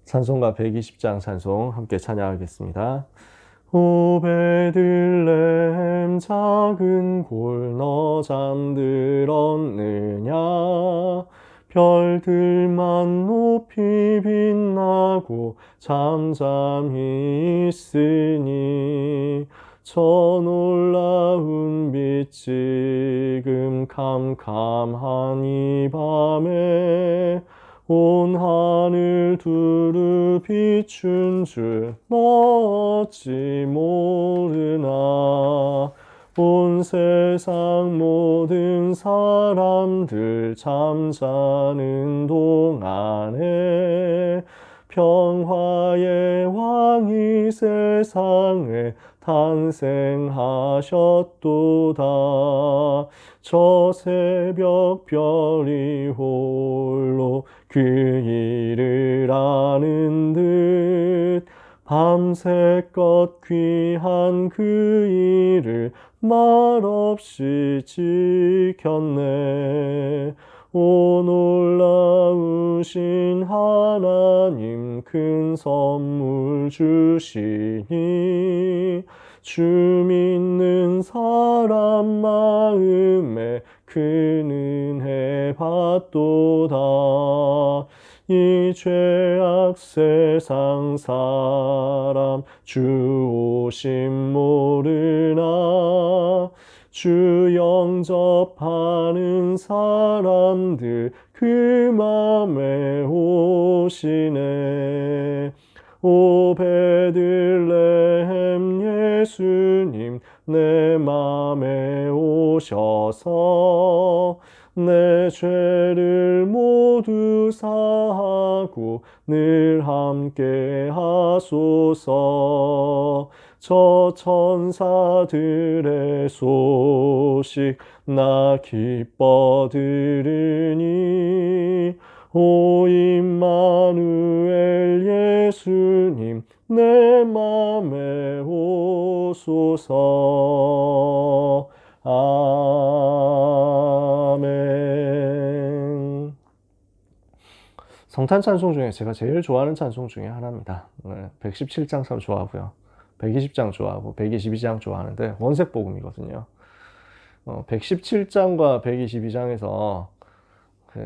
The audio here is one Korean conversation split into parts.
찬송가 120장 찬송 함께 찬양하겠습니다. 오 베들레헴 작은 골 너 잠들었느냐, 별들만 높이 빛나고 잠잠히 있으니 저 놀라운 빛 지금 캄캄한 이 밤에 온 하늘 두루 비춘 줄 너 어찌 모르나. 온 세상 모든 사람들 잠자는 동안에 평화의 왕이 세상에 탄생하셨도다. 저 새벽 별이 홀로 그 일을 아는 듯 밤새껏 귀한 그 일을 말없이 지켰네. 오 놀라우신 하나님 큰 선물 주시니 주 믿는 사람 마음에 큰 은혜 받도다. 이 죄악 세상 사람 주 오심 모르나. 주 영접하는 사람들 그 맘에 오시네. 오 베들레헴 예수님 내 맘에 오셔서 내 죄를 모두 사하고 늘 함께 하소서. 저 천사들의 소식 나 기뻐 들으니 오 임마누엘 예수님 내 맘에 오소서. 아멘. 성탄 찬송 중에 제가 제일 좋아하는 찬송 중에 하나입니다. 117장 참 좋아하고요. 120장 좋아하고 122장 좋아하는데 원색복음이거든요. 117장과 122장에서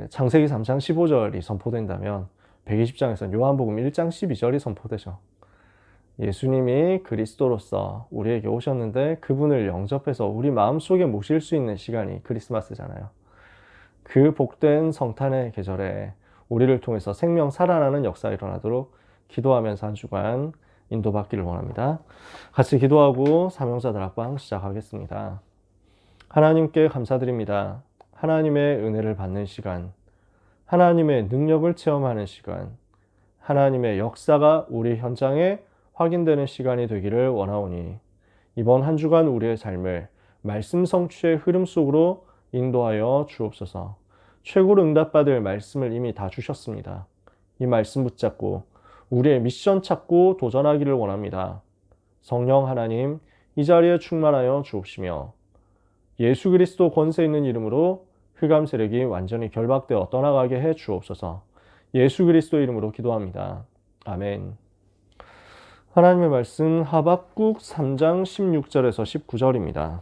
창세기 3장 15절이 선포된다면 120장에서는 요한복음 1장 12절이 선포되죠. 예수님이 그리스도로서 우리에게 오셨는데 그분을 영접해서 우리 마음속에 모실 수 있는 시간이 크리스마스잖아요. 그 복된 성탄의 계절에 우리를 통해서 생명 살아나는 역사가 일어나도록 기도하면서 한 주간 인도받기를 원합니다. 같이 기도하고 사명자들 합방 시작하겠습니다. 하나님께 감사드립니다. 하나님의 은혜를 받는 시간, 하나님의 능력을 체험하는 시간, 하나님의 역사가 우리 현장에 확인되는 시간이 되기를 원하오니 이번 한 주간 우리의 삶을 말씀 성취의 흐름 속으로 인도하여 주옵소서. 최고로 응답받을 말씀을 이미 다 주셨습니다. 이 말씀 붙잡고 우리의 미션 찾고 도전하기를 원합니다. 성령 하나님, 이 자리에 충만하여 주옵시며 예수 그리스도 권세 있는 이름으로 흑암 세력이 완전히 결박되어 떠나가게 해 주옵소서. 예수 그리스도 이름으로 기도합니다. 아멘. 하나님의 말씀 하박국 3장 16절에서 19절입니다.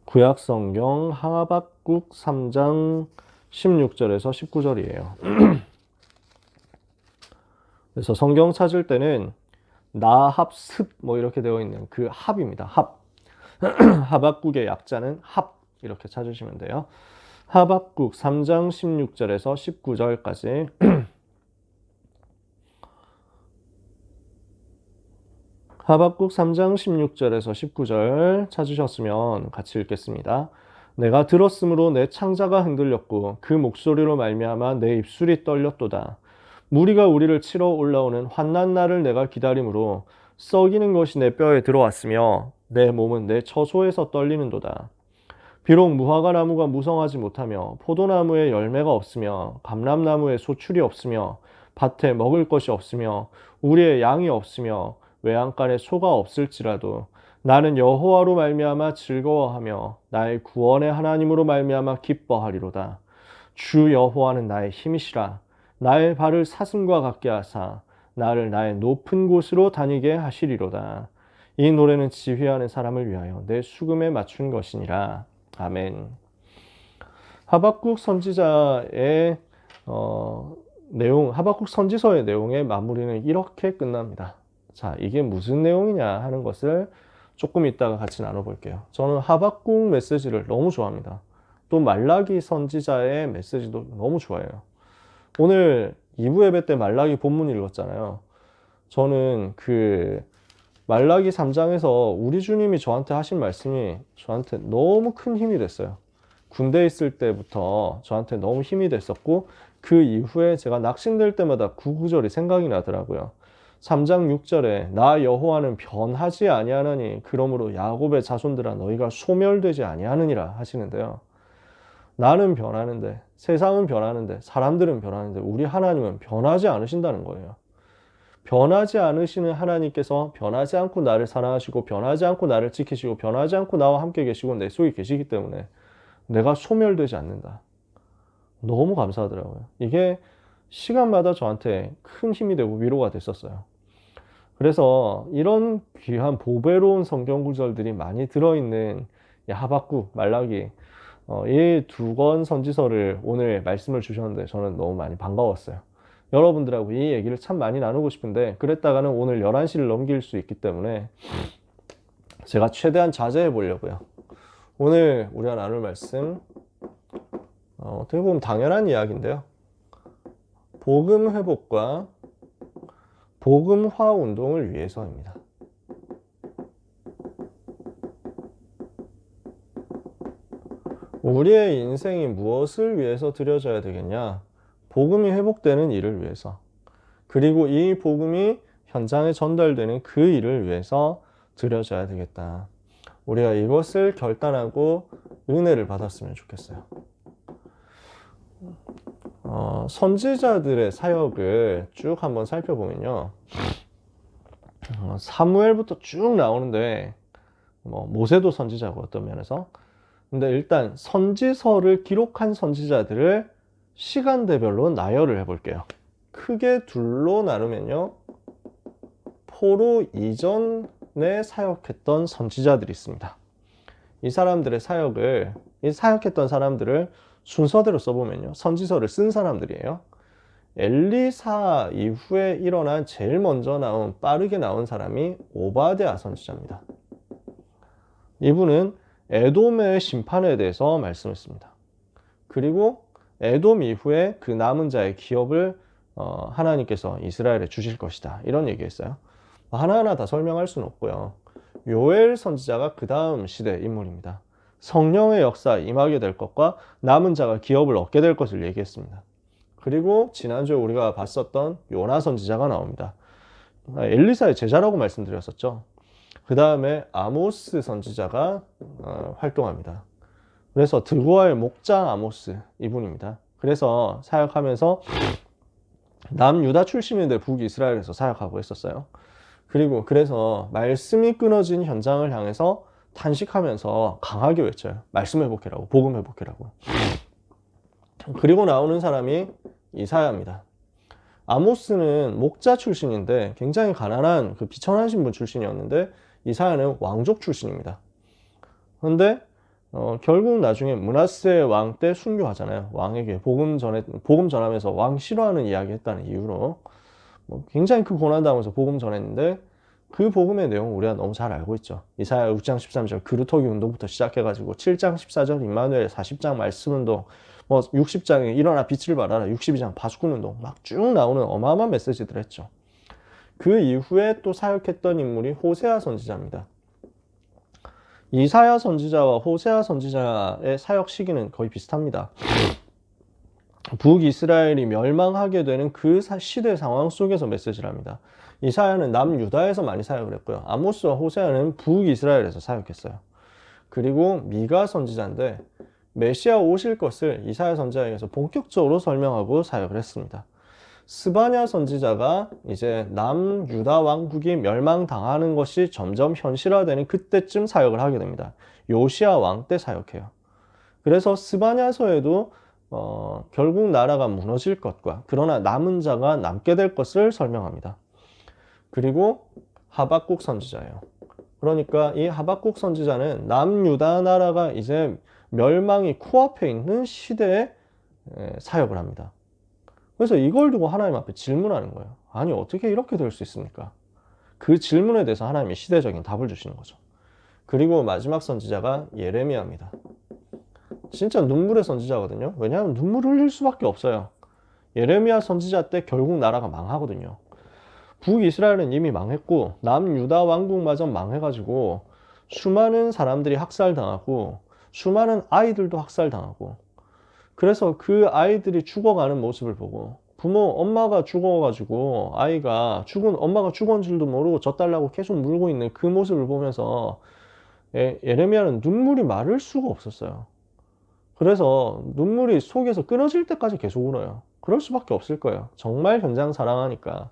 구약 성경 하박국 3장 16절에서 19절이에요. 그래서 성경 찾을 때는 나합습 이렇게 되어 있는 그 합입니다. 합. 하박국의 약자는 합 이렇게 찾으시면 돼요. 하박국 3장 16절에서 19절까지 하박국 3장 16절에서 19절 찾으셨으면 같이 읽겠습니다. 내가 들었으므로 내 창자가 흔들렸고 그 목소리로 말미암아 내 입술이 떨렸도다. 무리가 우리를 치러 올라오는 환난 날을 내가 기다림으로 썩이는 것이 내 뼈에 들어왔으며 내 몸은 내 처소에서 떨리는도다. 비록 무화과 나무가 무성하지 못하며 포도나무에 열매가 없으며 감람나무에 소출이 없으며 밭에 먹을 것이 없으며 우리의 양이 없으며 외양간에 소가 없을지라도 나는 여호와로 말미암아 즐거워하며 나의 구원의 하나님으로 말미암아 기뻐하리로다. 주 여호와는 나의 힘이시라. 나의 발을 사슴과 같게 하사 나를 나의 높은 곳으로 다니게 하시리로다. 이 노래는 지휘하는 사람을 위하여 내 수금에 맞춘 것이니라. 아멘. 하박국 선지자의 하박국 선지서의 내용의 마무리는 이렇게 끝납니다. 자, 이게 무슨 내용이냐 하는 것을 조금 이따가 같이 나눠볼게요. 저는 하박국 메시지를 너무 좋아합니다. 또 말라기 선지자의 메시지도 너무 좋아해요. 오늘 2부 예배 때 말라기 본문 읽었잖아요. 저는 그 말라기 3장에서 우리 주님이 저한테 하신 말씀이 저한테 너무 큰 힘이 됐어요. 군대에 있을 때부터 저한테 너무 힘이 됐었고, 그 이후에 제가 낙심될 때마다 그 구절이 생각이 나더라고요. 3장 6절에 나 여호와는 변하지 아니하느니 그러므로 야곱의 자손들아 너희가 소멸되지 아니하느니라 하시는데요. 나는 변하는데, 세상은 변하는데, 사람들은 변하는데 우리 하나님은 변하지 않으신다는 거예요. 변하지 않으시는 하나님께서 변하지 않고 나를 사랑하시고 변하지 않고 나를 지키시고 변하지 않고 나와 함께 계시고 내 속에 계시기 때문에 내가 소멸되지 않는다. 너무 감사하더라고요. 이게 시간마다 저한테 큰 힘이 되고 위로가 됐었어요. 그래서 이런 귀한 보배로운 성경 구절들이 많이 들어있는 하박국, 말라기, 이 두 권 선지서를 오늘 말씀을 주셨는데 저는 너무 많이 반가웠어요. 여러분들하고 이 얘기를 참 많이 나누고 싶은데 그랬다가는 오늘 11시를 넘길 수 있기 때문에 제가 최대한 자제해 보려고요. 오늘 우리가 나눌 말씀 어떻게 보면 당연한 이야기인데요. 복음 회복과 복음화 운동을 위해서입니다. 우리의 인생이 무엇을 위해서 드려져야 되겠냐? 복음이 회복되는 일을 위해서, 그리고 이 복음이 현장에 전달되는 그 일을 위해서 드려져야 되겠다. 우리가 이것을 결단하고 은혜를 받았으면 좋겠어요. 선지자들의 사역을 쭉 한번 살펴보면요. 사무엘부터 쭉 나오는데 모세도 선지자고 어떤 면에서, 근데 일단 선지서를 기록한 선지자들을 시간대별로 나열을 해볼게요. 크게 둘로 나누면요. 포로 이전에 사역했던 선지자들이 있습니다. 이 사람들의 사역을, 이 사역했던 사람들을 순서대로 써보면요. 선지서를 쓴 사람들이에요. 엘리사 이후에 일어난 제일 먼저 나온, 빠르게 나온 사람이 오바댜 선지자입니다. 이분은 에돔의 심판에 대해서 말씀했습니다. 그리고 에돔 이후에 그 남은 자의 기업을 하나님께서 이스라엘에 주실 것이다. 이런 얘기했어요. 하나하나 다 설명할 수는 없고요. 요엘 선지자가 그 다음 시대 인물입니다. 성령의 역사 임하게 될 것과 남은 자가 기업을 얻게 될 것을 얘기했습니다. 그리고 지난주에 우리가 봤었던 요나 선지자가 나옵니다. 엘리사의 제자라고 말씀드렸었죠. 그 다음에 아모스 선지자가 활동합니다. 그래서 드고아의 목자 아모스 이분입니다. 그래서 사역하면서 남유다 출신인데 북이스라엘에서 사역하고 있었어요. 그리고 그래서 말씀이 끊어진 현장을 향해서 탄식하면서 강하게 외쳐요. 말씀 회복해라고, 복음 회복해라고. 그리고 나오는 사람이 이사야입니다. 아모스는 목자 출신인데 굉장히 가난한 그 비천한 신분 출신이었는데 이사야는 왕족 출신입니다. 그런데 결국 나중에 므낫세 왕 때 순교하잖아요. 왕에게 복음 전하면서 왕 싫어하는 이야기 했다는 이유로 굉장히 큰 고난 당하면서 복음 전했는데 그 복음의 내용 우리가 너무 잘 알고 있죠. 이사야 6장 13절 그루터기 운동부터 시작해가지고 7장 14절 임마누엘 40장 말씀 운동, 60장에 일어나 빛을 발하라 62장 파수꾼 운동 막 쭉 나오는 어마어마한 메시지들 했죠. 그 이후에 또 사역했던 인물이 호세아 선지자입니다. 이사야 선지자와 호세아 선지자의 사역 시기는 거의 비슷합니다. 북이스라엘이 멸망하게 되는 그 시대 상황 속에서 메시지를 합니다. 이사야는 남유다에서 많이 사역을 했고요. 아모스와 호세아는 북이스라엘에서 사역했어요. 그리고 미가 선지자인데 메시아 오실 것을 이사야 선지자에게서 본격적으로 설명하고 사역을 했습니다. 스바냐 선지자가 이제 남유다 왕국이 멸망당하는 것이 점점 현실화되는 그때쯤 사역을 하게 됩니다. 요시야 왕 때 사역해요. 그래서 스바냐서에도 결국 나라가 무너질 것과 그러나 남은 자가 남게 될 것을 설명합니다. 그리고 하박국 선지자예요. 그러니까 이 하박국 선지자는 남유다 나라가 이제 멸망이 코앞에 있는 시대에 사역을 합니다. 그래서 이걸 두고 하나님 앞에 질문하는 거예요. 아니 어떻게 이렇게 될 수 있습니까? 그 질문에 대해서 하나님이 시대적인 답을 주시는 거죠. 그리고 마지막 선지자가 예레미야입니다. 진짜 눈물의 선지자거든요. 왜냐하면 눈물을 흘릴 수밖에 없어요. 예레미야 선지자 때 결국 나라가 망하거든요. 북이스라엘은 이미 망했고 남유다 왕국마저 망해가지고 수많은 사람들이 학살당하고 수많은 아이들도 학살당하고 그래서 그 아이들이 죽어가는 모습을 보고 부모 엄마가 죽어가지고 아이가 엄마가 죽은 줄도 모르고 젖달라고 계속 물고 있는 그 모습을 보면서 예레미야는 눈물이 마를 수가 없었어요. 그래서 눈물이 속에서 끊어질 때까지 계속 울어요. 그럴 수밖에 없을 거예요. 정말 현장 사랑하니까.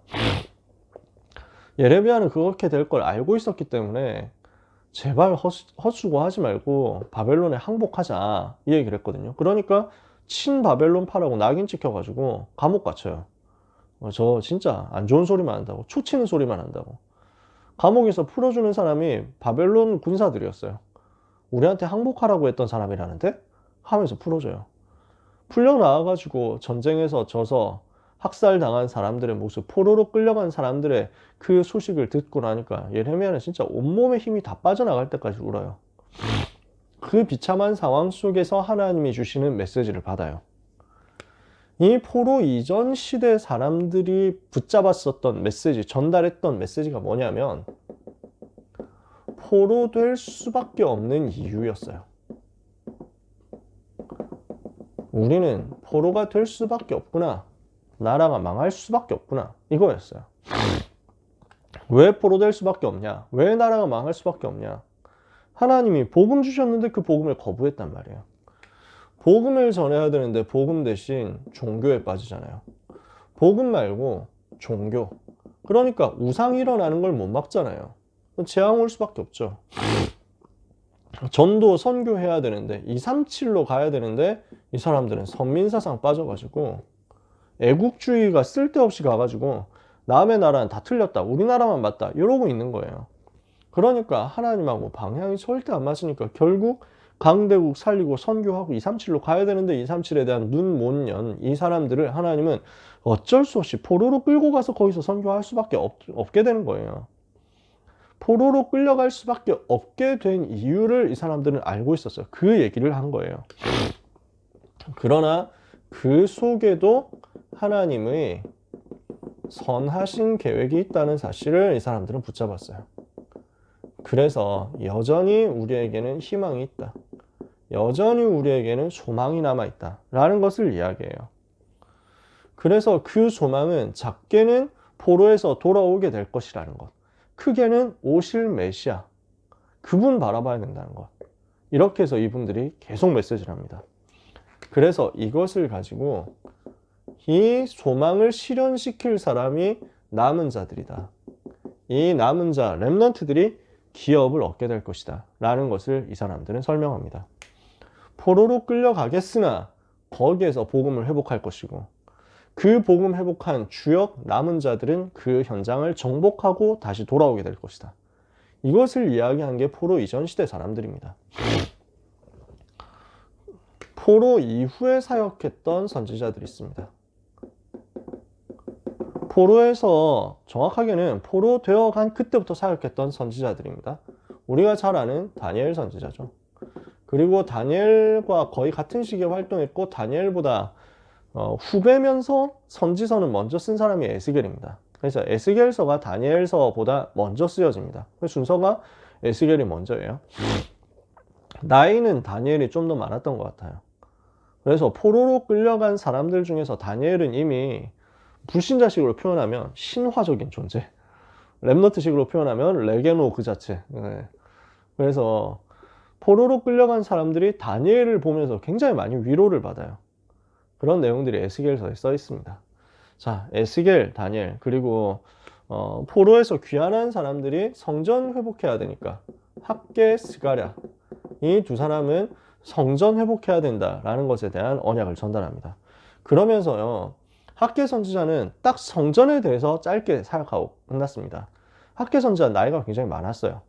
예레미야는 그렇게 될 걸 알고 있었기 때문에 제발 헛수고하지 말고 바벨론에 항복하자 이 얘기를 했거든요. 그러니까 친바벨론파라고 낙인 찍혀가지고 감옥 갇혀요. 저 진짜 안 좋은 소리만 한다고, 초치는 소리만 한다고. 감옥에서 풀어주는 사람이 바벨론 군사들이었어요. 우리한테 항복하라고 했던 사람이라는데? 하면서 풀어줘요. 풀려 나와가지고 전쟁에서 져서 학살당한 사람들의 모습, 포로로 끌려간 사람들의 그 소식을 듣고 나니까 예레미야는 진짜 온몸에 힘이 다 빠져나갈 때까지 울어요. 그 비참한 상황 속에서 하나님이 주시는 메시지를 받아요. 이 포로 이전 시대 사람들이 붙잡았었던 메시지, 전달했던 메시지가 뭐냐면 포로 될 수밖에 없는 이유였어요. 우리는 포로가 될 수밖에 없구나. 나라가 망할 수밖에 없구나. 이거였어요. 왜 포로 될 수밖에 없냐? 왜 나라가 망할 수밖에 없냐? 하나님이 복음 주셨는데 그 복음을 거부했단 말이에요. 복음을 전해야 되는데 복음 대신 종교에 빠지잖아요. 복음 말고 종교. 그러니까 우상 일어나는 걸 못 막잖아요. 재앙 올 수밖에 없죠. 전도 선교해야 되는데 237로 가야 되는데 이 사람들은 선민사상 빠져가지고 애국주의가 쓸데없이 가가지고 남의 나라는 다 틀렸다, 우리나라만 맞다 이러고 있는 거예요. 그러니까 하나님하고 방향이 절대 안 맞으니까 결국 강대국 살리고 선교하고 237로 가야 되는데 237에 대한 눈 못 연 이 사람들을 하나님은 어쩔 수 없이 포로로 끌고 가서 거기서 선교할 수밖에 없게 되는 거예요. 포로로 끌려갈 수밖에 없게 된 이유를 이 사람들은 알고 있었어요. 그 얘기를 한 거예요. 그러나 그 속에도 하나님의 선하신 계획이 있다는 사실을 이 사람들은 붙잡았어요. 그래서 여전히 우리에게는 희망이 있다. 여전히 우리에게는 소망이 남아있다. 라는 것을 이야기해요. 그래서 그 소망은 작게는 포로에서 돌아오게 될 것이라는 것. 크게는 오실 메시아. 그분 바라봐야 된다는 것. 이렇게 해서 이분들이 계속 메시지를 합니다. 그래서 이것을 가지고 이 소망을 실현시킬 사람이 남은 자들이다. 이 남은 자, 렘넌트들이 기업을 얻게 될 것이다. 라는 것을 이 사람들은 설명합니다. 포로로 끌려가겠으나 거기에서 복음을 회복할 것이고 그 복음 회복한 주역 남은 자들은 그 현장을 정복하고 다시 돌아오게 될 것이다. 이것을 이야기한 게 포로 이전 시대 사람들입니다. 포로 이후에 사역했던 선지자들이 있습니다. 포로에서 정확하게는 포로 되어간 그때부터 사역했던 선지자들입니다. 우리가 잘 아는 다니엘 선지자죠. 그리고 다니엘과 거의 같은 시기에 활동했고 다니엘보다 후배면서 선지서는 먼저 쓴 사람이 에스겔입니다. 그래서 에스겔서가 다니엘서보다 먼저 쓰여집니다. 순서가 에스겔이 먼저예요. 나이는 다니엘이 좀 더 많았던 것 같아요. 그래서 포로로 끌려간 사람들 중에서 다니엘은 이미 불신자식으로 표현하면 신화적인 존재, 렘넌트식으로 표현하면 레게노 그 자체. 그래서 포로로 끌려간 사람들이 다니엘을 보면서 굉장히 많이 위로를 받아요. 그런 내용들이 에스겔서에 써 있습니다. 자, 에스겔, 다니엘, 그리고 포로에서 귀환한 사람들이 성전 회복해야 되니까 학개, 스가랴 이 두 사람은 성전 회복해야 된다라는 것에 대한 언약을 전달합니다. 그러면서요, 학계 선지자는 딱 성전에 대해서 짧게 사역하고 끝났습니다. 학계 선지자 나이가 굉장히 많았어요.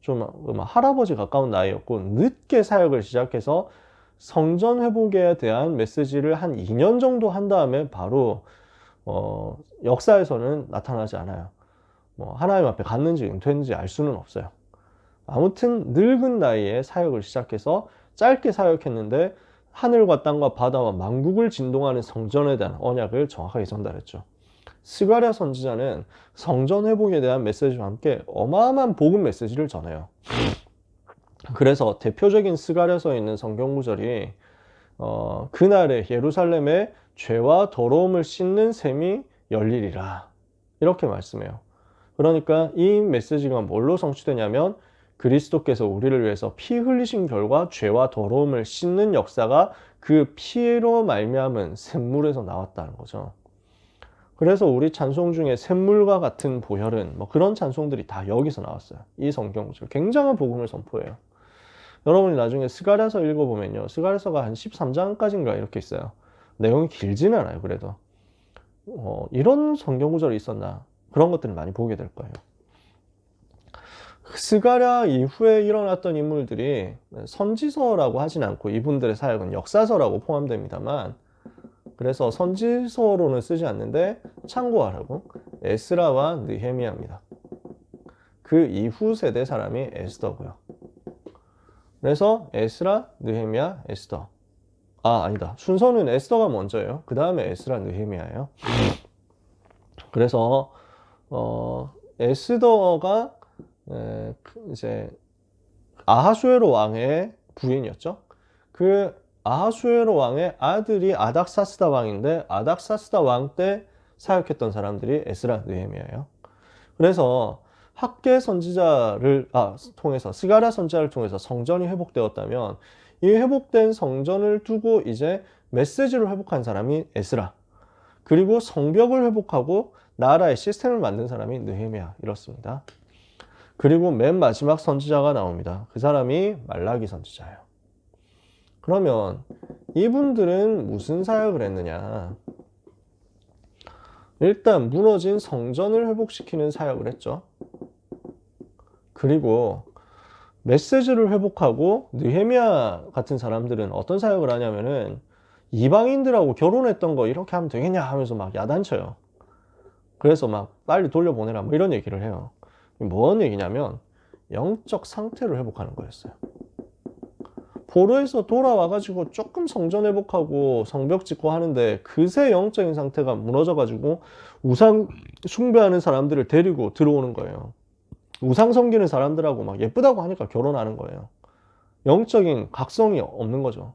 좀 할아버지 가까운 나이였고, 늦게 사역을 시작해서 성전 회복에 대한 메시지를 한 2년 정도 한 다음에 바로 역사에서는 나타나지 않아요. 하나님 앞에 갔는지 은퇴했는지 알 수는 없어요. 아무튼 늙은 나이에 사역을 시작해서 짧게 사역했는데 하늘과 땅과 바다와 만국을 진동하는 성전에 대한 언약을 정확하게 전달했죠. 스가랴 선지자는 성전 회복에 대한 메시지와 함께 어마어마한 복음 메시지를 전해요. 그래서 대표적인 스가랴서에 있는 성경 구절이 그날에 예루살렘의 죄와 더러움을 씻는 셈이 열리리라, 이렇게 말씀해요. 그러니까 이 메시지가 뭘로 성취되냐면 그리스도께서 우리를 위해서 피 흘리신 결과 죄와 더러움을 씻는 역사가 그 피로 말미암은 샘물에서 나왔다는 거죠. 그래서 우리 찬송 중에 샘물과 같은 보혈은 그런 찬송들이 다 여기서 나왔어요. 이 성경 구절 굉장한 복음을 선포해요. 여러분이 나중에 스가랴서 읽어보면요, 스가랴서가 한 13장까지인가 이렇게 있어요. 내용이 길지는 않아요. 그래도 이런 성경 구절이 있었나, 그런 것들을 많이 보게 될 거예요. 스가랴 이후에 일어났던 인물들이 선지서라고 하진 않고 이분들의 사역은 역사서라고 포함됩니다만, 그래서 선지서로는 쓰지 않는데 참고하라고 에스라와 느헤미야입니다. 그 이후 세대 사람이 에스더고요. 그래서 에스라, 느헤미야, 에스더. 아니다. 순서는 에스더가 먼저예요. 그 다음에 에스라, 느헤미야예요. 그래서 에스더가 이제 아하수에로 왕의 부인이었죠. 그 아하수에로 왕의 아들이 아닥사스다 왕인데, 아닥사스다 왕 때 사역했던 사람들이 에스라, 느헤미야예요. 그래서 학계 선지자를 통해서, 스가랴 선지자를 통해서 성전이 회복되었다면, 이 회복된 성전을 두고 이제 메시지를 회복한 사람이 에스라, 그리고 성벽을 회복하고 나라의 시스템을 만든 사람이 느헤미야, 이렇습니다. 그리고 맨 마지막 선지자가 나옵니다. 그 사람이 말라기 선지자예요. 그러면 이분들은 무슨 사역을 했느냐? 일단 무너진 성전을 회복시키는 사역을 했죠. 그리고 메시지를 회복하고, 느헤미야 같은 사람들은 어떤 사역을 하냐면은 이방인들하고 결혼했던 거 이렇게 하면 되겠냐 하면서 막 야단쳐요. 그래서 막 빨리 돌려보내라 이런 얘기를 해요. 뭔 얘기냐면 영적 상태를 회복하는 거였어요. 포로에서 돌아와가지고 조금 성전 회복하고 성벽 짓고 하는데 그새 영적인 상태가 무너져가지고 우상 숭배하는 사람들을 데리고 들어오는 거예요. 우상 섬기는 사람들하고 막 예쁘다고 하니까 결혼하는 거예요. 영적인 각성이 없는 거죠.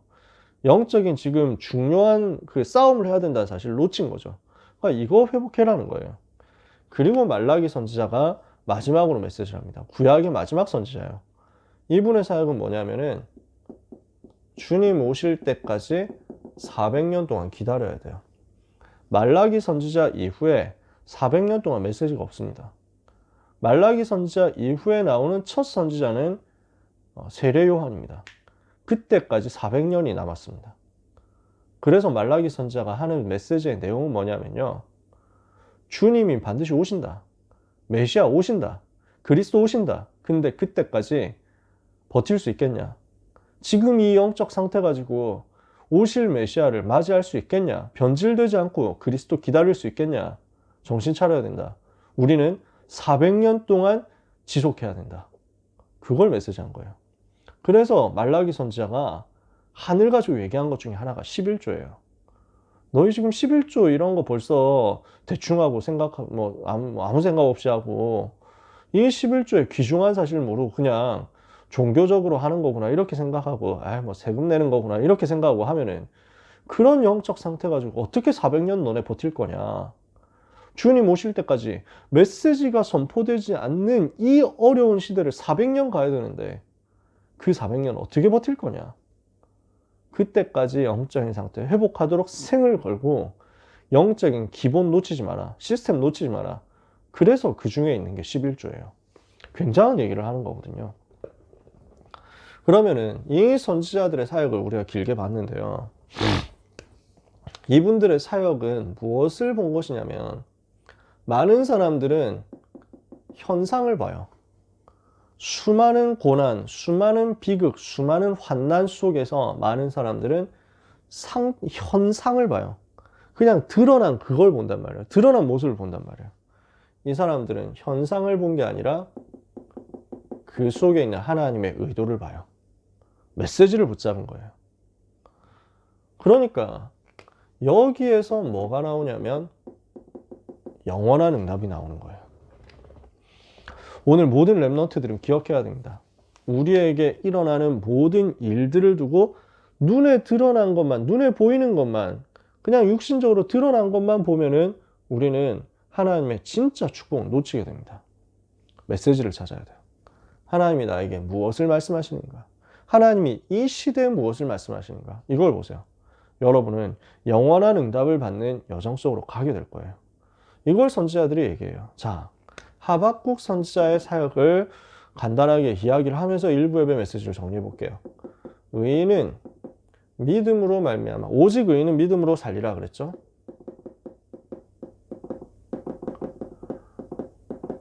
영적인 지금 중요한 그 싸움을 해야 된다는 사실을 놓친 거죠. 그러니까 이거 회복해라는 거예요. 그리고 말라기 선지자가 마지막으로 메시지를 합니다. 구약의 마지막 선지자예요. 이분의 사역은 뭐냐면은 주님 오실 때까지 400년 동안 기다려야 돼요. 말라기 선지자 이후에 400년 동안 메시지가 없습니다. 말라기 선지자 이후에 나오는 첫 선지자는 세례 요한입니다. 그때까지 400년이 남았습니다. 그래서 말라기 선지자가 하는 메시지의 내용은 뭐냐면요, 주님이 반드시 오신다, 메시아 오신다, 그리스도 오신다. 근데 그때까지 버틸 수 있겠냐? 지금 이 영적 상태 가지고 오실 메시아를 맞이할 수 있겠냐? 변질되지 않고 그리스도 기다릴 수 있겠냐? 정신 차려야 된다. 우리는 400년 동안 지속해야 된다. 그걸 메시지한 거예요. 그래서 말라기 선지자가 하늘 가지고 얘기한 것 중에 하나가 11조예요. 너희 지금 11조 이런 거 벌써 대충 하고 생각하고 아무 생각 없이 하고 이 11조의 귀중한 사실을 모르고 그냥 종교적으로 하는 거구나 이렇게 생각하고 세금 내는 거구나 이렇게 생각하고 하면은 그런 영적 상태 가지고 어떻게 400년 너네 버틸 거냐? 주님 오실 때까지 메시지가 선포되지 않는 이 어려운 시대를 400년 가야 되는데 그 400년 어떻게 버틸 거냐? 그때까지 영적인 상태 회복하도록 생을 걸고 영적인 기본 놓치지 마라. 시스템 놓치지 마라. 그래서 그 중에 있는 게 11조예요. 굉장한 얘기를 하는 거거든요. 그러면은 이 선지자들의 사역을 우리가 길게 봤는데요. 이분들의 사역은 무엇을 본 것이냐면, 많은 사람들은 현상을 봐요. 수많은 고난, 수많은 비극, 수많은 환난 속에서 많은 사람들은 현상을 봐요. 그냥 드러난 그걸 본단 말이에요. 드러난 모습을 본단 말이에요. 이 사람들은 현상을 본 게 아니라 그 속에 있는 하나님의 의도를 봐요. 메시지를 붙잡은 거예요. 그러니까 여기에서 뭐가 나오냐면 영원한 응답이 나오는 거예요. 오늘 모든 렘넌트들은 기억해야 됩니다. 우리에게 일어나는 모든 일들을 두고 눈에 드러난 것만, 눈에 보이는 것만, 그냥 육신적으로 드러난 것만 보면은 우리는 하나님의 진짜 축복을 놓치게 됩니다. 메시지를 찾아야 돼요. 하나님이 나에게 무엇을 말씀하시는가? 하나님이 이 시대에 무엇을 말씀하시는가? 이걸 보세요. 여러분은 영원한 응답을 받는 여정 속으로 가게 될 거예요. 이걸 선지자들이 얘기해요. 자, 하박국 선지자의 사역을 간단하게 이야기를 하면서 일부 예배 메시지를 정리해 볼게요. 의인은 믿음으로 말미암아, 오직 의인은 믿음으로 살리라 그랬죠.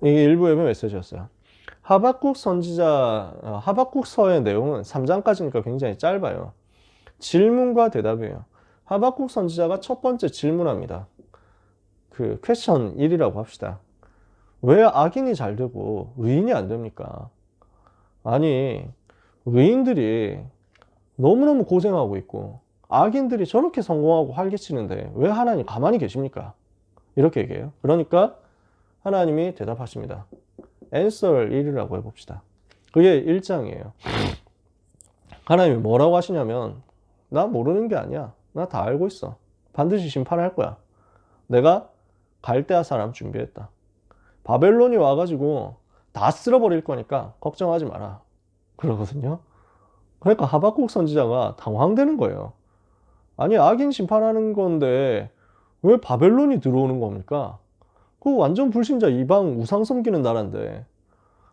이게 일부 예배 메시지였어요. 하박국 선지자, 하박국서의 내용은 3장까지니까 굉장히 짧아요. 질문과 대답이에요. 하박국 선지자가 첫 번째 질문합니다. 그 퀘스천 1이라고 합시다. 왜 악인이 잘 되고 의인이 안 됩니까? 아니, 의인들이 너무너무 고생하고 있고 악인들이 저렇게 성공하고 활개치는데 왜 하나님 가만히 계십니까? 이렇게 얘기해요. 그러니까 하나님이 대답하십니다. Answer 1이라고 해봅시다. 그게 1장이에요. 하나님이 뭐라고 하시냐면, 나 모르는 게 아니야. 나 다 알고 있어. 반드시 심판할 거야. 내가 갈대아 사람 준비했다. 바벨론이 와가지고 다 쓸어버릴 거니까 걱정하지 마라. 그러거든요. 그러니까 하박국 선지자가 당황되는 거예요. 아니, 악인 심판하는 건데 왜 바벨론이 들어오는 겁니까? 그거 완전 불신자 이방 우상 섬기는 나라인데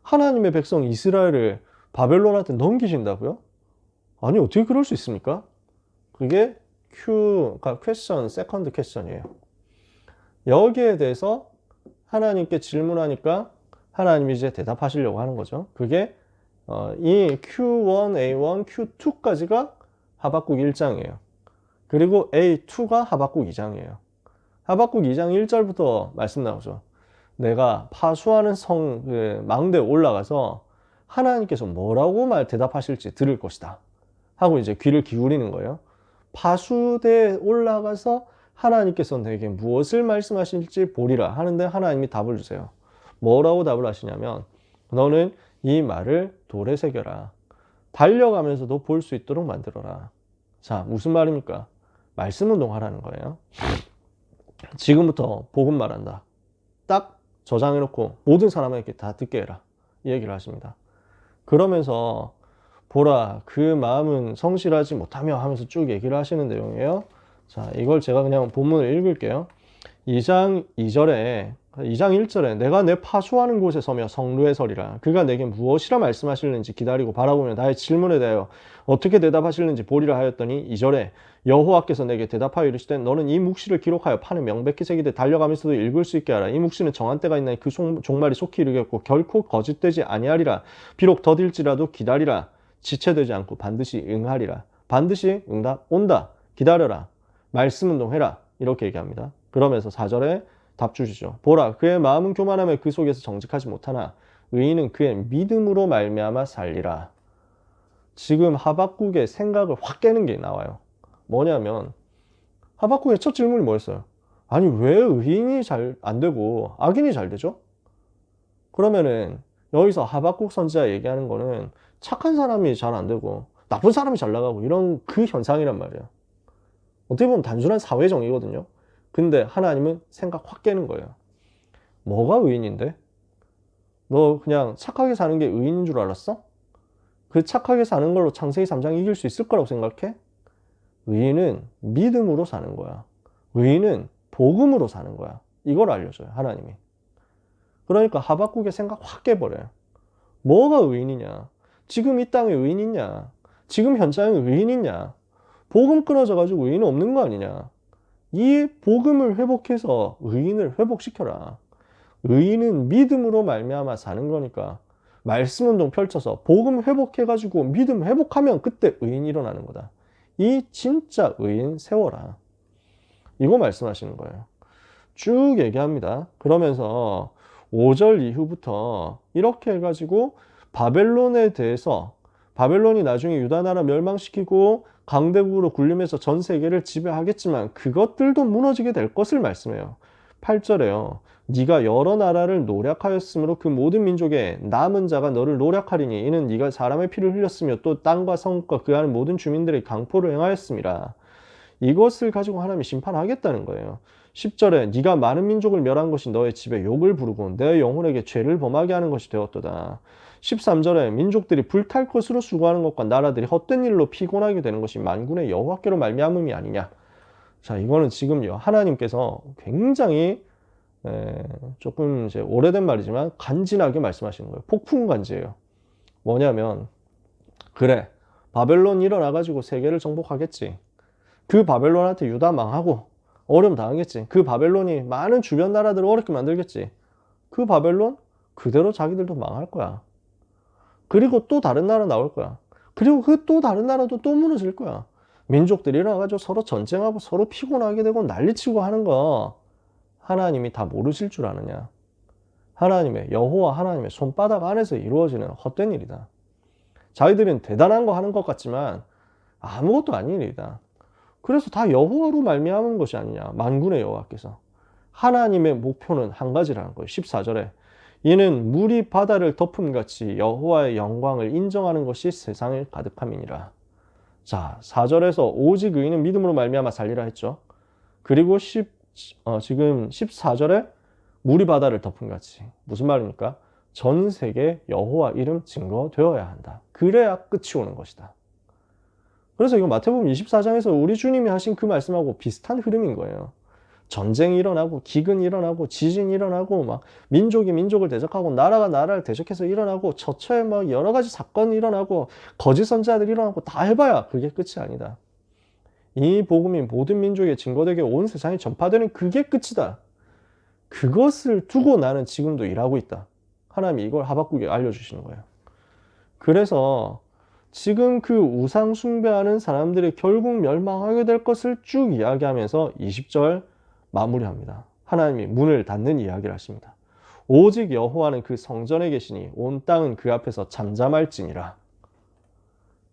하나님의 백성 이스라엘을 바벨론한테 넘기신다고요? 아니, 어떻게 그럴 수 있습니까? 그게 그러니까 퀘스천, 세컨드 퀘스천이에요. 여기에 대해서 하나님께 질문하니까 하나님이 이제 대답하시려고 하는 거죠. 그게 이 Q1, A1, Q2까지가 하박국 1장이에요. 그리고 A2가 하박국 2장이에요. 하박국 2장 1절부터 말씀 나오죠. 내가 파수하는 망대에 올라가서 하나님께서 뭐라고 대답하실지 들을 것이다. 하고 이제 귀를 기울이는 거예요. 파수대에 올라가서 하나님께서 내게 무엇을 말씀하실지 보리라 하는데 하나님이 답을 주세요. 뭐라고 답을 하시냐면 너는 이 말을 돌에 새겨라. 달려가면서도 볼 수 있도록 만들어라. 자, 무슨 말입니까? 말씀 운동하라는 거예요. 지금부터 복음 말한다. 딱 저장해놓고 모든 사람에게 다 듣게 해라. 이 얘기를 하십니다. 그러면서 보라, 그 마음은 성실하지 못하며 하면서 쭉 얘기를 하시는 내용이에요. 자, 이걸 제가 그냥 본문을 읽을게요. 2장 2절에 2장 1절에 내가 내 파수하는 곳에 서며 성루에 서리라. 그가 내게 무엇이라 말씀하실는지 기다리고 바라보며 나의 질문에 대하여 어떻게 대답하실는지 보리라 하였더니 2절에 여호와께서 내게 대답하여 이르시되 너는 이 묵시를 기록하여 판에 명백히 새기되 달려가면서도 읽을 수 있게 하라. 이 묵시는 정한 때가 있나니 그 종말이 속히 이르겠고 결코 거짓되지 아니하리라. 비록 더딜지라도 기다리라. 지체되지 않고 반드시 응하리라. 반드시 응답 온다. 기다려라. 말씀 운동해라. 이렇게 얘기합니다. 그러면서 4절에 답 주시죠. 보라, 그의 마음은 교만하며 그 속에서 정직하지 못하나 의인은 그의 믿음으로 말미암아 살리라. 지금 하박국의 생각을 확 깨는 게 나와요. 뭐냐면 하박국의 첫 질문이 뭐였어요? 아니, 왜 의인이 잘 안 되고 악인이 잘 되죠? 그러면은 여기서 하박국 선지자 얘기하는 거는 착한 사람이 잘 안 되고 나쁜 사람이 잘 나가고 이런 그 현상이란 말이에요. 어떻게 보면 단순한 사회정의거든요. 근데 하나님은 생각 확 깨는 거예요. 뭐가 의인인데? 너 그냥 착하게 사는 게 의인인 줄 알았어? 그 착하게 사는 걸로 창세기 3장 이길 수 있을 거라고 생각해? 의인은 믿음으로 사는 거야. 의인은 복음으로 사는 거야. 이걸 알려줘요, 하나님이. 그러니까 하박국의 생각 확 깨버려요. 뭐가 의인이냐? 지금 이 땅에 의인 있냐? 지금 현장에 의인 있냐? 복음 끊어져가지고 의인 없는 거 아니냐? 이 복음을 회복해서 의인을 회복시켜라. 의인은 믿음으로 말미암아 사는 거니까 말씀 운동 펼쳐서 복음 회복해가지고 믿음 회복하면 그때 의인이 일어나는 거다. 이 진짜 의인 세워라. 이거 말씀하시는 거예요. 쭉 얘기합니다. 그러면서 5절 이후부터 이렇게 해가지고 바벨론에 대해서 바벨론이 나중에 유다 나라 멸망시키고 강대국으로 군림해서 전 세계를 지배하겠지만 그것들도 무너지게 될 것을 말씀해요. 8절에요. 네가 여러 나라를 노략하였으므로 그 모든 민족의 남은 자가 너를 노략하리니 이는 네가 사람의 피를 흘렸으며 또 땅과 성과 그 안의 모든 주민들의 강포를 행하였습니다. 이것을 가지고 하나님이 심판하겠다는 거예요. 10절에 네가 많은 민족을 멸한 것이 너의 집에 욕을 부르고 내 영혼에게 죄를 범하게 하는 것이 되었도다. 13절에 민족들이 불탈 것으로 수고하는 것과 나라들이 헛된 일로 피곤하게 되는 것이 만군의 여호와께로 말미암음이 아니냐. 자, 이거는 지금요 하나님께서 굉장히 조금 이제 오래된 말이지만 간지나게 말씀하시는 거예요. 폭풍 간지예요. 뭐냐면 그래 바벨론 일어나가지고 세계를 정복하겠지. 그 바벨론한테 유다 망하고 어려움 당하겠지. 그 바벨론이 많은 주변 나라들을 어렵게 만들겠지. 그 바벨론 그대로 자기들도 망할 거야. 그리고 또 다른 나라 나올 거야. 그리고 그 또 다른 나라도 또 무너질 거야. 민족들이 일어나가지고 서로 전쟁하고 서로 피곤하게 되고 난리치고 하는 거 하나님이 다 모르실 줄 아느냐. 하나님의 여호와 하나님의 손바닥 안에서 이루어지는 헛된 일이다. 자기들은 대단한 거 하는 것 같지만 아무것도 아닌 일이다. 그래서 다 여호와로 말미암은 것이 아니냐. 만군의 여호와께서. 하나님의 목표는 한 가지라는 거예요. 14절에 이는 물이 바다를 덮음같이 여호와의 영광을 인정하는 것이 세상을 가득함이니라. 자, 4절에서 오직 의인은 믿음으로 말미암아 살리라 했죠. 그리고 지금 14절에 물이 바다를 덮음같이 무슨 말입니까? 전 세계 여호와 이름 증거되어야 한다. 그래야 끝이 오는 것이다. 그래서 이거 마태복음 24장에서 우리 주님이 하신 그 말씀하고 비슷한 흐름인 거예요. 전쟁이 일어나고 기근이 일어나고 지진이 일어나고 막 민족이 민족을 대적하고 나라가 나라를 대적해서 일어나고 처처에 막 여러 가지 사건이 일어나고 거짓 선지자들이 일어나고 다 해봐야 그게 끝이 아니다. 이 복음이 모든 민족에 증거되게 온 세상에 전파되는 그게 끝이다. 그것을 두고 나는 지금도 일하고 있다. 하나님이 이걸 하박국에 알려주시는 거예요. 그래서 지금 그 우상 숭배하는 사람들이 결국 멸망하게 될 것을 쭉 이야기하면서 20절 마무리합니다. 하나님이 문을 닫는 이야기를 하십니다. 오직 여호와는 그 성전에 계시니 온 땅은 그 앞에서 잠잠할지니라.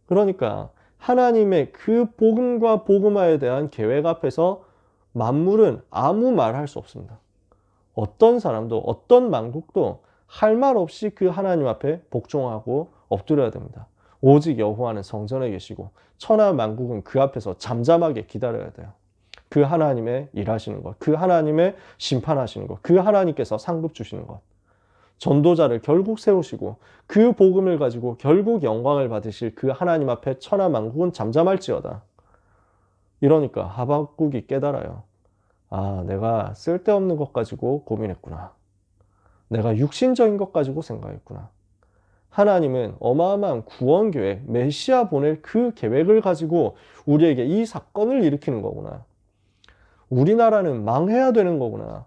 그러니까 하나님의 그 복음과 복음화에 대한 계획 앞에서 만물은 아무 말 할 수 없습니다. 어떤 사람도 어떤 만국도 할 말 없이 그 하나님 앞에 복종하고 엎드려야 됩니다. 오직 여호와는 성전에 계시고 천하 만국은 그 앞에서 잠잠하게 기다려야 돼요. 그 하나님의 일하시는 것, 그 하나님의 심판하시는 것, 그 하나님께서 상급 주시는 것. 전도자를 결국 세우시고 그 복음을 가지고 결국 영광을 받으실 그 하나님 앞에 천하 만국은 잠잠할지어다. 이러니까 하박국이 깨달아요. 아, 내가 쓸데없는 것 가지고 고민했구나. 내가 육신적인 것 가지고 생각했구나. 하나님은 어마어마한 구원 계획, 메시아 보낼 그 계획을 가지고 우리에게 이 사건을 일으키는 거구나. 우리나라는 망해야 되는 거구나.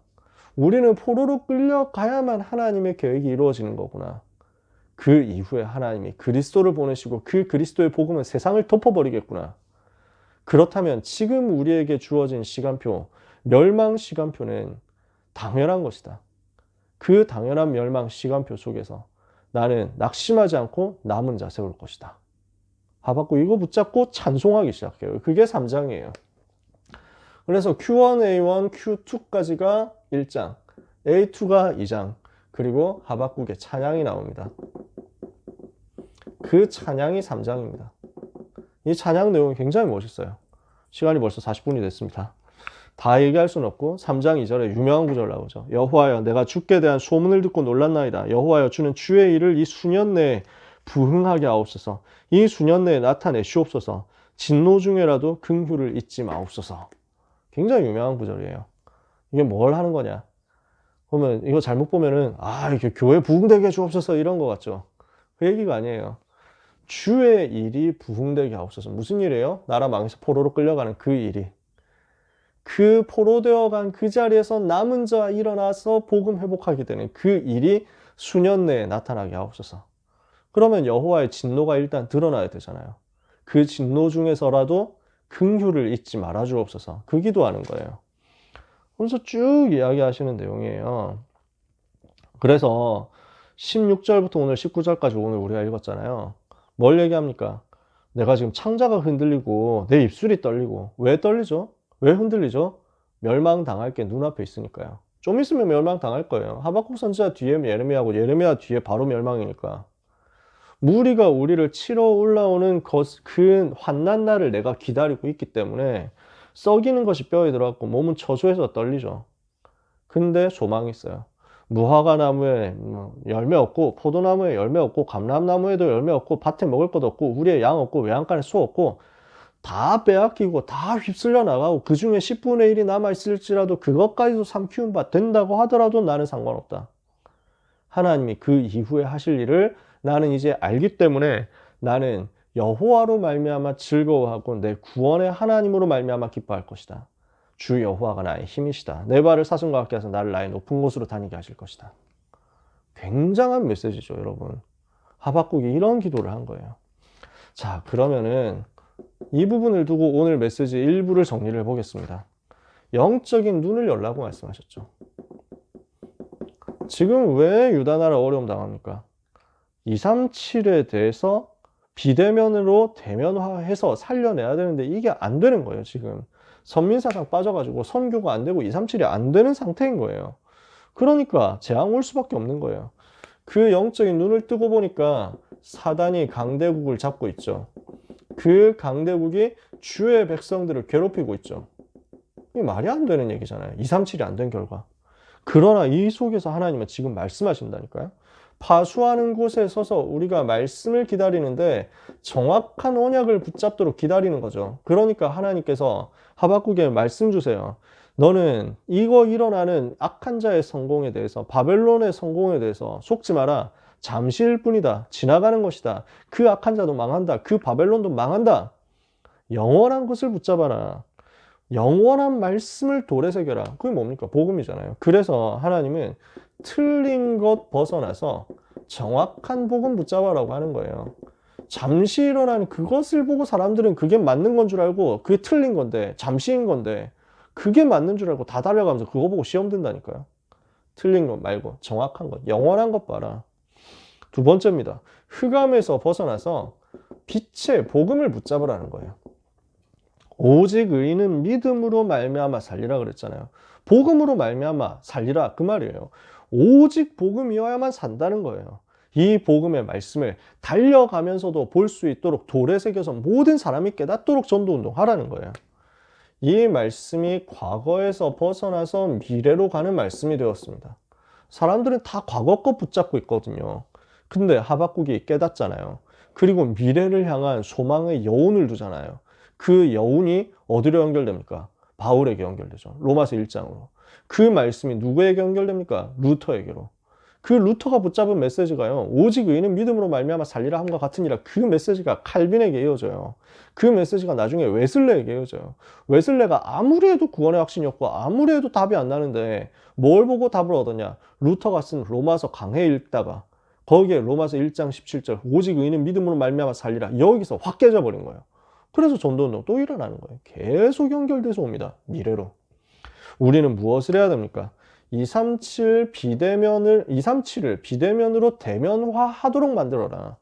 우리는 포로로 끌려가야만 하나님의 계획이 이루어지는 거구나. 그 이후에 하나님이 그리스도를 보내시고 그 그리스도의 복음은 세상을 덮어버리겠구나. 그렇다면 지금 우리에게 주어진 시간표, 멸망 시간표는 당연한 것이다. 그 당연한 멸망 시간표 속에서 나는 낙심하지 않고 남은 자 세울 것이다. 하박국 이거 붙잡고 찬송하기 시작해요. 그게 3장이에요. 그래서 Q1, A1, Q2까지가 1장, A2가 2장, 그리고 하박국의 찬양이 나옵니다. 그 찬양이 3장입니다. 이 찬양 내용이 굉장히 멋있어요. 시간이 벌써 40분이 됐습니다. 다 얘기할 수는 없고 3장 2절에 유명한 구절 나오죠. 여호와여 내가 주께 대한 소문을 듣고 놀랐나이다. 여호와여 주는 주의 일을 이 수년 내에 부흥하게 하옵소서. 이 수년 내에 나타내시옵소서. 진노 중에라도 긍휼을 잊지 마옵소서. 굉장히 유명한 구절이에요. 이게 뭘 하는 거냐? 그러면 이거 잘못 보면은 이게 교회 부흥되게 주옵소서 이런 거 같죠? 그 얘기가 아니에요. 주의 일이 부흥되게 하옵소서. 무슨 일이에요? 나라 망해서 포로로 끌려가는 그 일이. 그 포로되어 간 그 자리에서 남은 자 일어나서 복음 회복하게 되는 그 일이 수년 내에 나타나게 하옵소서. 그러면 여호와의 진노가 일단 드러나야 되잖아요. 그 진노 중에서라도 긍휼을 잊지 말아 주옵소서. 그 기도하는 거예요. 그래서 쭉 이야기하시는 내용이에요. 그래서 16절부터 오늘 19절까지 오늘 우리가 읽었잖아요. 뭘 얘기합니까? 내가 지금 창자가 흔들리고 내 입술이 떨리고. 왜 떨리죠? 왜 흔들리죠? 멸망당할 게 눈앞에 있으니까요. 좀 있으면 멸망당할 거예요. 하박국 선지자 뒤에 예레미야고 예레미야 뒤에 바로 멸망이니까. 무리가 우리를 치러 올라오는 그 환난 날을 내가 기다리고 있기 때문에 썩이는 것이 뼈에 들어갔고 몸은 처조해서 떨리죠. 근데 소망이 있어요. 무화과 나무에 열매 없고 포도나무에 열매 없고 감람나무에도 열매 없고 밭에 먹을 것 없고 우리의 양 없고 외양간에 소 없고 다 빼앗기고 다 휩쓸려 나가고 그 중에 10분의 1이 남아있을지라도 그것까지도 삼키운 바 된다고 하더라도 나는 상관없다. 하나님이 그 이후에 하실 일을 나는 이제 알기 때문에 나는 여호와로 말미암아 즐거워하고 내 구원의 하나님으로 말미암아 기뻐할 것이다. 주 여호와가 나의 힘이시다. 내 발을 사슴과 같게 하셔서 나를 나의 높은 곳으로 다니게 하실 것이다. 굉장한 메시지죠, 여러분. 하박국이 이런 기도를 한 거예요. 자, 그러면은 이 부분을 두고 오늘 메시지 일부를 정리를 해보겠습니다. 영적인 눈을 열라고 말씀하셨죠. 지금 왜 유다 나라 어려움 당합니까? 237에 대해서 비대면으로 대면화해서 살려내야 되는데 이게 안 되는 거예요, 지금. 선민사상 빠져가지고 선교가 안 되고 237이 안 되는 상태인 거예요. 그러니까 재앙 올 수밖에 없는 거예요. 그 영적인 눈을 뜨고 보니까 사단이 강대국을 잡고 있죠. 그 강대국이 주의 백성들을 괴롭히고 있죠. 이게 말이 안 되는 얘기잖아요. 237이 안 된 결과. 그러나 이 속에서 하나님은 지금 말씀하신다니까요. 파수하는 곳에 서서 우리가 말씀을 기다리는데 정확한 언약을 붙잡도록 기다리는 거죠. 그러니까 하나님께서 하박국에 말씀 주세요. 너는 이거 일어나는 악한 자의 성공에 대해서, 바벨론의 성공에 대해서 속지 마라. 잠시일 뿐이다. 지나가는 것이다. 그 악한 자도 망한다. 그 바벨론도 망한다. 영원한 것을 붙잡아라. 영원한 말씀을 돌에 새겨라. 그게 뭡니까? 복음이잖아요. 그래서 하나님은 틀린 것 벗어나서 정확한 복음 붙잡아라고 하는 거예요. 잠시 일어난 그것을 보고 사람들은 그게 맞는 건 줄 알고 그게 틀린 건데, 잠시인 건데 그게 맞는 줄 알고 다 달려가면서 그거 보고 시험 든다니까요. 틀린 것 말고 정확한 것, 영원한 것 봐라. 두 번째입니다. 흑암에서 벗어나서 빛의 복음을 붙잡으라는 거예요. 오직 의인은 믿음으로 말미암아 살리라 그랬잖아요. 복음으로 말미암아 살리라 그 말이에요. 오직 복음이어야만 산다는 거예요. 이 복음의 말씀을 달려가면서도 볼 수 있도록 돌에 새겨서 모든 사람이 깨닫도록 전도운동하라는 거예요. 이 말씀이 과거에서 벗어나서 미래로 가는 말씀이 되었습니다. 사람들은 다 과거 것 붙잡고 있거든요. 근데 하박국이 깨닫잖아요. 그리고 미래를 향한 소망의 여운을 두잖아요. 그 여운이 어디로 연결됩니까? 바울에게 연결되죠. 로마서 1장으로. 그 말씀이 누구에게 연결됩니까? 루터에게로. 그 루터가 붙잡은 메시지가요. 오직 의인은 믿음으로 말미암아 살리라 함과 같으니라. 그 메시지가 칼빈에게 이어져요. 그 메시지가 나중에 웨슬레에게 이어져요. 웨슬레가 아무리 해도 구원의 확신이 없고 아무리 해도 답이 안 나는데 뭘 보고 답을 얻었냐? 루터가 쓴 로마서 강해 읽다가 거기에 로마서 1장 17절 오직 의인은 믿음으로 말미암아 살리라. 여기서 확 깨져버린 거예요. 그래서 전도운동 또 일어나는 거예요. 계속 연결돼서 옵니다. 미래로. 우리는 무엇을 해야 됩니까? 237을 비대면으로 대면화하도록 만들어라.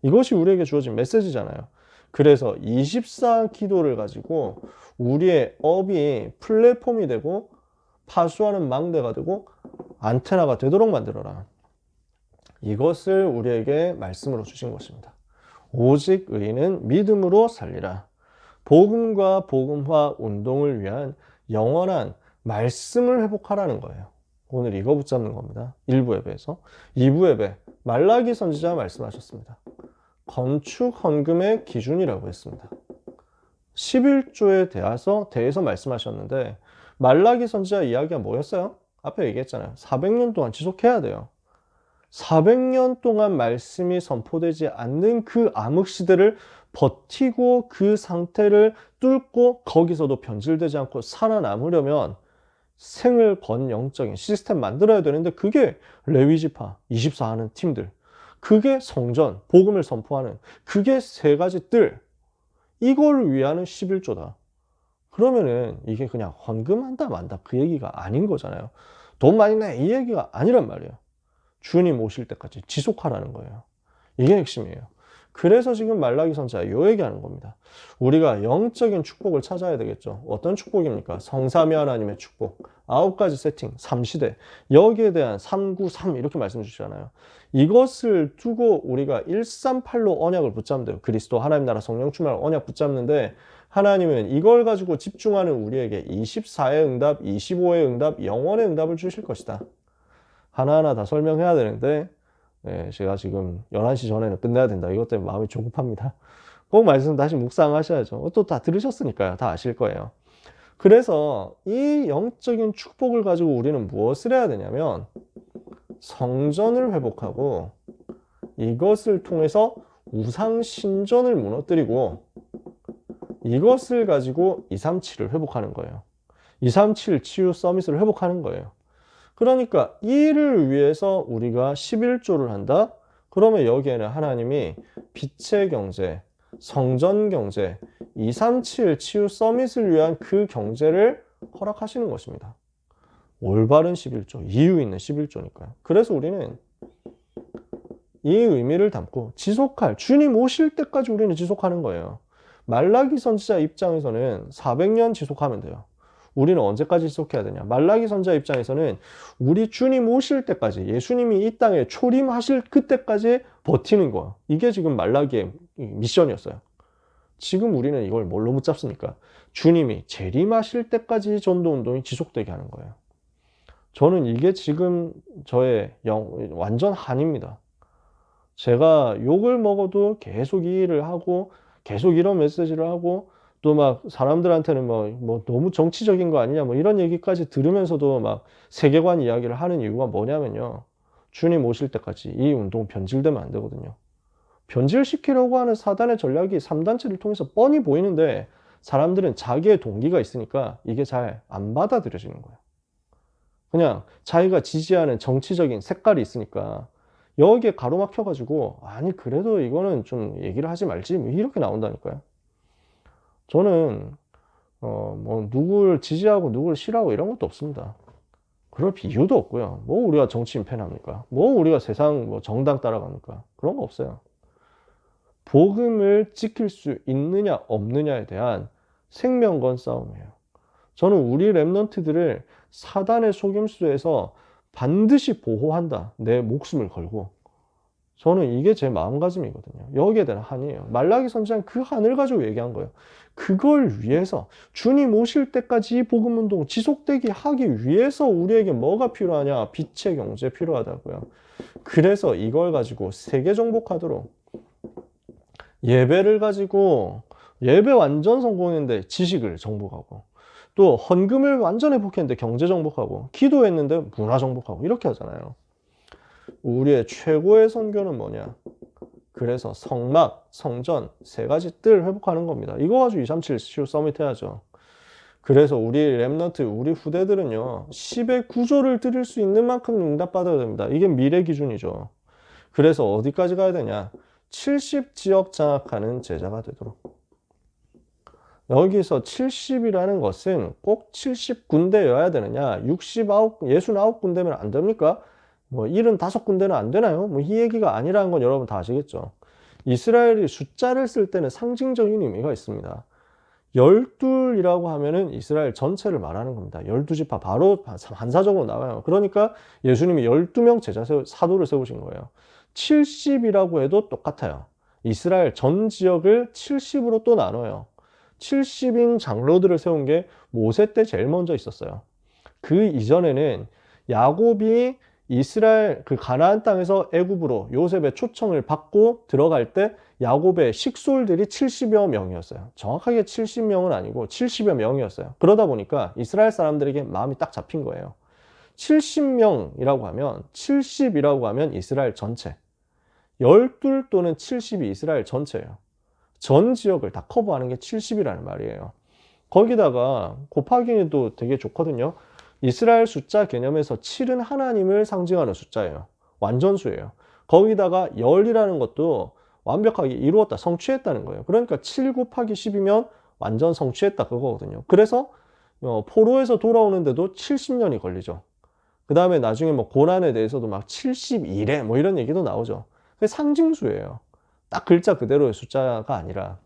이것이 우리에게 주어진 메시지잖아요. 그래서 24 기도를 가지고 우리의 업이 플랫폼이 되고 파수하는 망대가 되고 안테나가 되도록 만들어라. 이것을 우리에게 말씀으로 주신 것입니다. 오직 의인은 믿음으로 살리라. 복음과 복음화 운동을 위한 영원한 말씀을 회복하라는 거예요. 오늘 이거 붙잡는 겁니다. 1부 예배에서. 2부 예배 말라기 선지자 말씀하셨습니다. 건축 헌금의 기준이라고 했습니다. 11조에 대해서 말씀하셨는데 말라기 선지자 이야기가 뭐였어요? 앞에 얘기했잖아요. 400년 동안 지속해야 돼요. 400년 동안 말씀이 선포되지 않는 그 암흑시대를 버티고 그 상태를 뚫고 거기서도 변질되지 않고 살아남으려면 생을 건 영적인 시스템 만들어야 되는데, 그게 레위지파 24 하는 팀들, 그게 성전, 복음을 선포하는, 그게 세 가지 뜰, 이걸 위하는 11조다. 그러면은 이게 그냥 헌금한다 만다 그 얘기가 아닌 거잖아요. 돈 많이 내 이 얘기가 아니란 말이에요. 주님 오실 때까지 지속하라는 거예요. 이게 핵심이에요. 그래서 지금 말라기 선지자 요 얘기하는 겁니다. 우리가 영적인 축복을 찾아야 되겠죠. 어떤 축복입니까? 성삼위 하나님의 축복. 9가지 세팅, 3시대. 여기에 대한 393 이렇게 말씀 주시잖아요. 이것을 두고 우리가 138로 언약을 붙잡으면 돼요. 그리스도 하나님 나라 성령 충만을 언약 붙잡는데, 하나님은 이걸 가지고 집중하는 우리에게 24의 응답, 25의 응답, 영원의 응답을 주실 것이다. 하나하나 다 설명해야 되는데, 네, 제가 지금 11시 전에는 끝내야 된다. 이것 때문에 마음이 조급합니다. 꼭 말씀 다시 묵상하셔야죠. 또 다 들으셨으니까요. 다 아실 거예요. 그래서 이 영적인 축복을 가지고 우리는 무엇을 해야 되냐면, 성전을 회복하고 이것을 통해서 우상 신전을 무너뜨리고 이것을 가지고 237을 회복하는 거예요. 237 치유 서밋을 회복하는 거예요. 그러니까 이를 위해서 우리가 11조를 한다? 그러면 여기에는 하나님이 빛의 경제, 성전 경제, 237 치유 서밋을 위한 그 경제를 허락하시는 것입니다. 올바른 11조, 이유 있는 11조니까요. 그래서 우리는 이 의미를 담고 지속할, 주님 오실 때까지 우리는 지속하는 거예요. 말라기 선지자 입장에서는 400년 지속하면 돼요. 우리는 언제까지 지속해야 되냐? 말라기 선지자 입장에서는 우리 주님 오실 때까지, 예수님이 이 땅에 초림하실 그때까지 버티는 거예요. 이게 지금 말라기의 미션이었어요. 지금 우리는 이걸 뭘로 붙잡습니까? 주님이 재림하실 때까지 전도운동이 지속되게 하는 거예요. 저는 이게 지금 저의 완전 한입니다. 제가 욕을 먹어도 계속 이 일을 하고 계속 이런 메시지를 하고, 또 막 사람들한테는 뭐 너무 정치적인 거 아니냐 뭐 이런 얘기까지 들으면서도 막 세계관 이야기를 하는 이유가 뭐냐면요. 주님 오실 때까지 이 운동 변질되면 안 되거든요. 변질시키려고 하는 사단의 전략이 3단체를 통해서 뻔히 보이는데, 사람들은 자기의 동기가 있으니까 이게 잘 안 받아들여지는 거예요. 그냥 자기가 지지하는 정치적인 색깔이 있으니까 여기에 가로막혀가지고, 아니 그래도 이거는 좀 얘기를 하지 말지 이렇게 나온다니까요. 저는 뭐 누굴 지지하고 누굴 싫어하고 이런 것도 없습니다. 그럴 이유도 없고요. 뭐 우리가 정치인 팬합니까? 뭐 우리가 세상 뭐 정당 따라갑니까? 그런 거 없어요. 복음을 지킬 수 있느냐 없느냐에 대한 생명건 싸움이에요. 저는 우리 랩런트들을 사단의 속임수에서 반드시 보호한다. 내 목숨을 걸고. 저는 이게 제 마음가짐이거든요. 여기에 대한 한이에요. 말라기 선지자는 그 한을 가지고 얘기한 거예요. 그걸 위해서 주님 오실 때까지 이 복음운동 지속되게 하기 위해서 우리에게 뭐가 필요하냐? 빛의 경제 필요하다고요. 그래서 이걸 가지고 세계 정복하도록, 예배를 가지고 예배 완전 성공했는데 지식을 정복하고, 또 헌금을 완전 회복했는데 경제 정복하고, 기도했는데 문화 정복하고, 이렇게 하잖아요. 우리의 최고의 선교는 뭐냐? 그래서 성막, 성전 세 가지 뜰 회복하는 겁니다. 이거 가지고 237 치유 서밋 해야죠. 그래서 우리 랩런트, 우리 후대들은요 10의 구조를 드릴 수 있는 만큼 응답받아야 됩니다. 이게 미래 기준이죠. 그래서 어디까지 가야 되냐? 70지역 장악하는 제자가 되도록. 여기서 70이라는 것은 꼭 70군데여야 되느냐? 69군데면 안 됩니까? 뭐 75군데는 안 되나요? 뭐 이 얘기가 아니라는 건 여러분 다 아시겠죠? 이스라엘이 숫자를 쓸 때는 상징적인 의미가 있습니다. 12이라고 하면은 이스라엘 전체를 말하는 겁니다. 12지파 바로 반사적으로 나와요. 그러니까 예수님이 12명 제자 사도를 세우신 거예요. 70이라고 해도 똑같아요. 이스라엘 전 지역을 70으로 또 나눠요. 70인 장로들을 세운 게 모세 때 제일 먼저 있었어요. 그 이전에는 야곱이 이스라엘 그 가나안 땅에서 애굽으로 요셉의 초청을 받고 들어갈 때 야곱의 식솔들이 70여 명이었어요. 정확하게 70명은 아니고 70여 명이었어요. 그러다 보니까 이스라엘 사람들에게 마음이 딱 잡힌 거예요. 70명이라고 하면 70이라고 하면 이스라엘 전체, 12 또는 70이 이스라엘 전체예요. 전 지역을 다 커버하는 게 70이라는 말이에요. 거기다가 곱하기도 되게 좋거든요. 이스라엘 숫자 개념에서 7은 하나님을 상징하는 숫자예요. 완전수예요. 거기다가 열이라는 것도 완벽하게 이루었다, 성취했다는 거예요. 그러니까 7 곱하기 10이면 완전 성취했다 그거거든요. 그래서 포로에서 돌아오는데도 70년이 걸리죠. 그 다음에 나중에 뭐 고난에 대해서도 막 72래 뭐 이런 얘기도 나오죠. 그게 상징수예요. 딱 글자 그대로의 숫자가 아니라,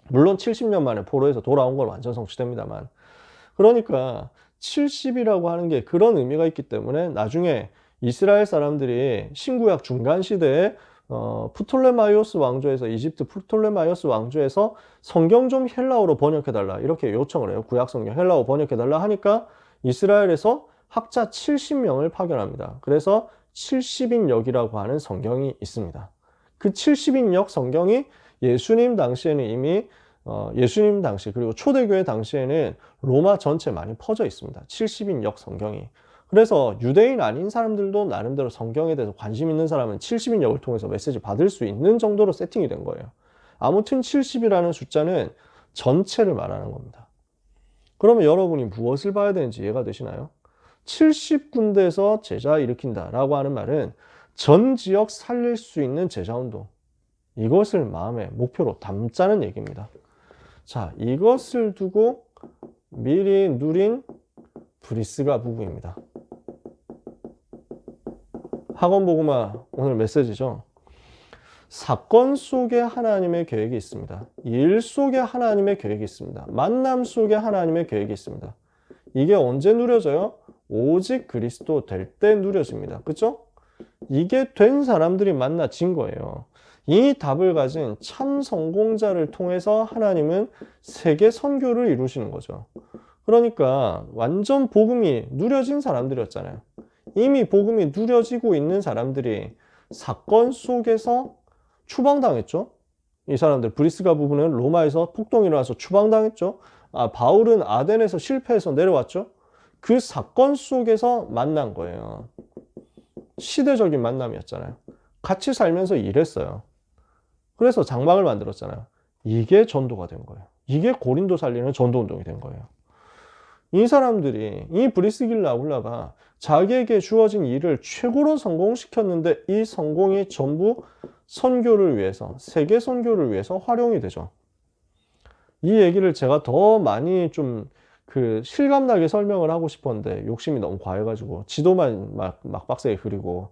물론 70년 만에 포로에서 돌아온 건 완전 성취됩니다만, 그러니까 70이라고 하는 게 그런 의미가 있기 때문에 나중에 이스라엘 사람들이 신구약 중간 시대에 프톨레마이오스 왕조에서, 이집트 프톨레마이오스 왕조에서 성경 좀 헬라어로 번역해달라 이렇게 요청을 해요. 구약 성경 헬라어 번역해달라 하니까 이스라엘에서 학자 70명을 파견합니다. 그래서 70인역이라고 하는 성경이 있습니다. 그 70인역 성경이 예수님 당시에는 이미 예수님 당시, 그리고 초대교회 당시에는 로마 전체 많이 퍼져 있습니다. 70인역 성경이. 그래서 유대인 아닌 사람들도 나름대로 성경에 대해서 관심 있는 사람은 70인역을 통해서 메시지 받을 수 있는 정도로 세팅이 된 거예요. 아무튼 70이라는 숫자는 전체를 말하는 겁니다. 그러면 여러분이 무엇을 봐야 되는지 이해가 되시나요? 70군데에서 제자 일으킨다라고 하는 말은 전 지역 살릴 수 있는 제자운동, 이것을 마음의 목표로 담자는 얘기입니다. 자, 이것을 두고 미리 누린 브리스가 부부입니다. 학원복음화 오늘 메시지죠. 사건 속에 하나님의 계획이 있습니다. 일 속에 하나님의 계획이 있습니다. 만남 속에 하나님의 계획이 있습니다. 이게 언제 누려져요? 오직 그리스도 될 때 누려집니다. 그렇죠? 이게 된 사람들이 만나진 거예요. 이 답을 가진 참 성공자를 통해서 하나님은 세계 선교를 이루시는 거죠. 그러니까 완전 복음이 누려진 사람들이었잖아요. 이미 복음이 누려지고 있는 사람들이 사건 속에서 추방당했죠. 이 사람들, 브리스가 부부는 로마에서 폭동이 일어나서 추방당했죠. 바울은 아덴에서 실패해서 내려왔죠. 그 사건 속에서 만난 거예요. 시대적인 만남이었잖아요. 같이 살면서 일했어요. 그래서 장막을 만들었잖아요. 이게 전도가 된 거예요. 이게 고린도 살리는 전도운동이 된 거예요. 이 사람들이, 이 브리스길라 아굴라가 자기에게 주어진 일을 최고로 성공시켰는데 이 성공이 전부 선교를 위해서, 세계 선교를 위해서 활용이 되죠. 이 얘기를 제가 더 많이 좀 실감나게 설명을 하고 싶었는데 욕심이 너무 과해가지고 지도만 막 빡세게 그리고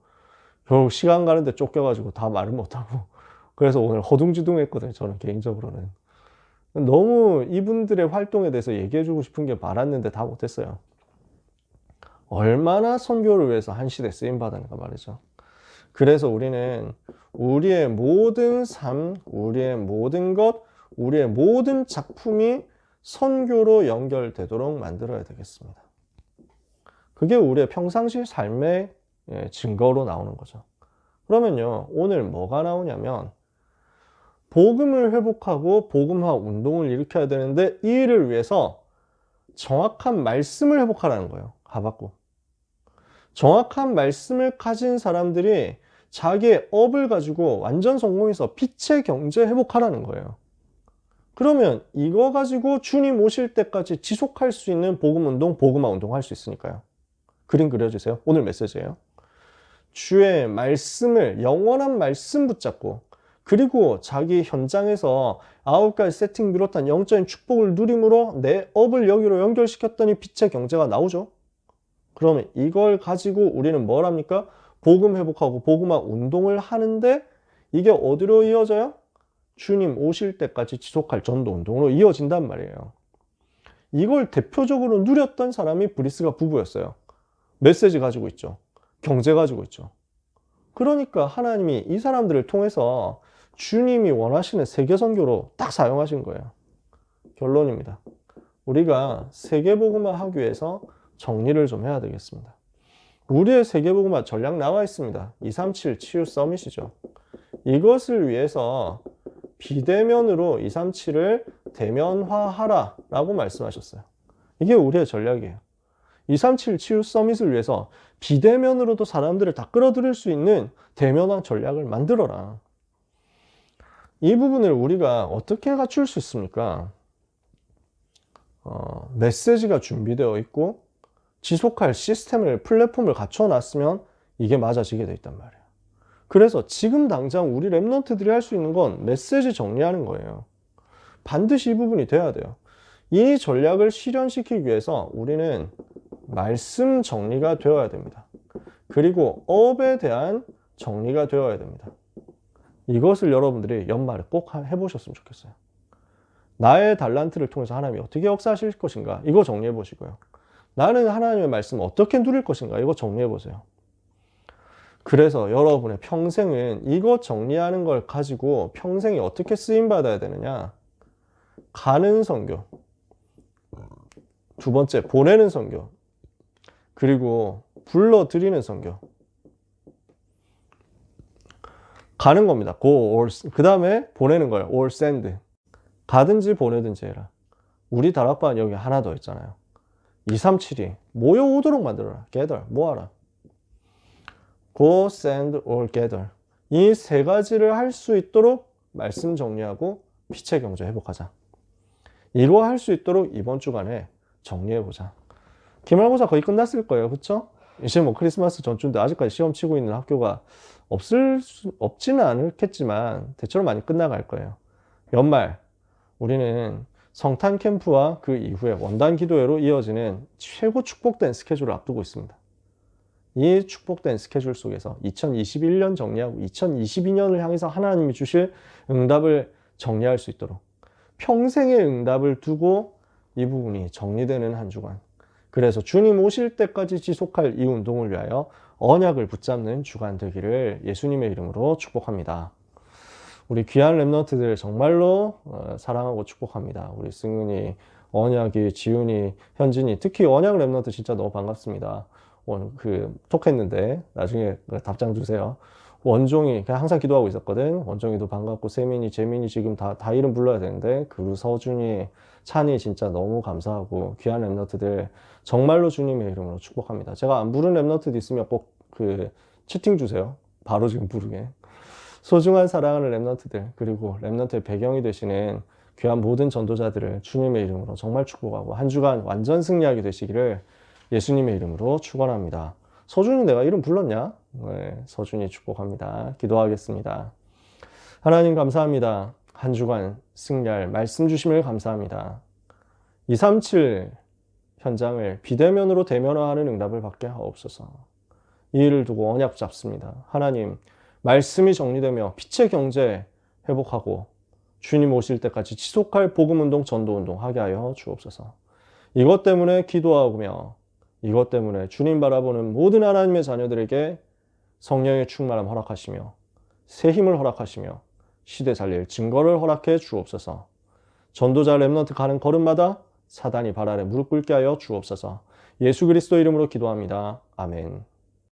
결국 시간 가는데 쫓겨가지고 다 말을 못하고, 그래서 오늘 허둥지둥했거든요. 저는 개인적으로는 너무 이분들의 활동에 대해서 얘기해주고 싶은 게 많았는데 다 못했어요. 얼마나 선교를 위해서 한 시대 쓰임받았는가 말이죠. 그래서 우리는 우리의 모든 삶, 우리의 모든 것, 우리의 모든 작품이 선교로 연결되도록 만들어야 되겠습니다. 그게 우리의 평상시 삶의 증거로 나오는 거죠. 그러면요, 오늘 뭐가 나오냐면 복음을 회복하고 복음화 운동을 일으켜야 되는데 이 일을 위해서 정확한 말씀을 회복하라는 거예요. 하박국. 정확한 말씀을 가진 사람들이 자기의 업을 가지고 완전 성공해서 빛의 경제 회복하라는 거예요. 그러면 이거 가지고 주님 오실 때까지 지속할 수 있는 복음운동, 복음화 운동 할 수 있으니까요. 그림 그려주세요. 오늘 메시지예요. 주의 말씀을, 영원한 말씀 붙잡고, 그리고 자기 현장에서 9가지 세팅 비롯한 영적인 축복을 누림으로 내 업을 여기로 연결시켰더니 빛의 경제가 나오죠. 그러면 이걸 가지고 우리는 뭘 합니까? 복음 회복하고 복음화 운동을 하는데 이게 어디로 이어져요? 주님 오실 때까지 지속할 전도 운동으로 이어진단 말이에요. 이걸 대표적으로 누렸던 사람이 브리스가 부부였어요. 메시지 가지고 있죠. 경제 가지고 있죠. 그러니까 하나님이 이 사람들을 통해서 주님이 원하시는 세계 선교로 딱 사용하신 거예요. 결론입니다. 우리가 세계복음화 하기 위해서 정리를 좀 해야 되겠습니다. 우리의 세계복음화 전략 나와 있습니다. 237 치유 서밋이죠. 이것을 위해서 비대면으로 237을 대면화하라 라고 말씀하셨어요. 이게 우리의 전략이에요. 237 치유 서밋을 위해서 비대면으로도 사람들을 다 끌어들일 수 있는 대면한 전략을 만들어라. 이 부분을 우리가 어떻게 갖출 수 있습니까? 메시지가 준비되어 있고 지속할 시스템을, 플랫폼을 갖춰놨으면 이게 맞아지게 돼 있단 말이에요. 그래서 지금 당장 우리 랩런트들이 할 수 있는 건 메시지 정리하는 거예요. 반드시 이 부분이 돼야 돼요. 이 전략을 실현시키기 위해서 우리는 말씀 정리가 되어야 됩니다. 그리고 업에 대한 정리가 되어야 됩니다. 이것을 여러분들이 연말에 꼭 해보셨으면 좋겠어요. 나의 달란트를 통해서 하나님이 어떻게 역사하실 것인가, 이거 정리해 보시고요. 나는 하나님의 말씀을 어떻게 누릴 것인가, 이거 정리해 보세요. 그래서 여러분의 평생은 이것 정리하는 걸 가지고 평생이 어떻게 쓰임받아야 되느냐. 가는 선교, 두 번째 보내는 선교, 그리고 불러들이는 선교. 가는 겁니다. go or, 그 다음에 보내는 거예요. or send. 가든지 보내든지 해라. 우리 다락방 여기 하나 더 있잖아요. 237이 모여오도록 만들어라. gather, 모아라. go, send, or gather. 이 세 가지를 할 수 있도록 말씀 정리하고 피체 경제 회복하자. 이거 할 수 있도록 이번 주간에 정리해보자. 기말고사 거의 끝났을 거예요. 그쵸? 이제 뭐 크리스마스 전주인데 아직까지 시험 치고 있는 학교가 없지는 않겠지만 대체로 많이 끝나갈 거예요. 연말 우리는 성탄 캠프와 그 이후에 원단 기도회로 이어지는 최고 축복된 스케줄을 앞두고 있습니다. 이 축복된 스케줄 속에서 2021년 정리하고 2022년을 향해서 하나님이 주실 응답을 정리할 수 있도록 평생의 응답을 두고 이 부분이 정리되는 한 주간, 그래서 주님 오실 때까지 지속할 이 운동을 위하여 언약을 붙잡는 주간 되기를 예수님의 이름으로 축복합니다. 우리 귀한 랩런트들 정말로 사랑하고 축복합니다. 우리 승은이, 언약이, 지훈이, 현진이, 특히 언약 랩런트 진짜 너무 반갑습니다. 톡했는데 나중에 답장 주세요. 원종이 그냥 항상 기도하고 있었거든. 원종이도 반갑고, 세민이, 재민이 지금 다 이름 불러야 되는데, 그리고 서준이, 찬이 진짜 너무 감사하고, 귀한 랩런트들 정말로 주님의 이름으로 축복합니다. 제가 안 부른 랩런트도 있으면 꼭 채팅 주세요. 바로 지금 부르게. 소중한 사랑하는 랩런트들, 그리고 랩런트의 배경이 되시는 귀한 모든 전도자들을 주님의 이름으로 정말 축복하고 한 주간 완전 승리하게 되시기를 예수님의 이름으로 축원합니다. 서준이 내가 이름 불렀냐? 네, 서준이 축복합니다. 기도하겠습니다. 하나님 감사합니다. 한 주간 승리할 말씀 주심을 감사합니다. 237 현장을 비대면으로 대면화하는 응답을 받게 하옵소서. 이 일을 두고 언약 잡습니다. 하나님, 말씀이 정리되며 빛의 경제 회복하고 주님 오실 때까지 지속할 복음운동, 전도운동 하게 하여 주옵소서. 이것 때문에 기도하며 이것 때문에 주님 바라보는 모든 하나님의 자녀들에게 성령의 충만함 허락하시며 새 힘을 허락하시며 시대 살릴 증거를 허락해 주옵소서. 전도자 랩런트 가는 걸음마다 사단이 발 아래 무릎 꿇게 하여 주옵소서. 예수 그리스도 이름으로 기도합니다. 아멘.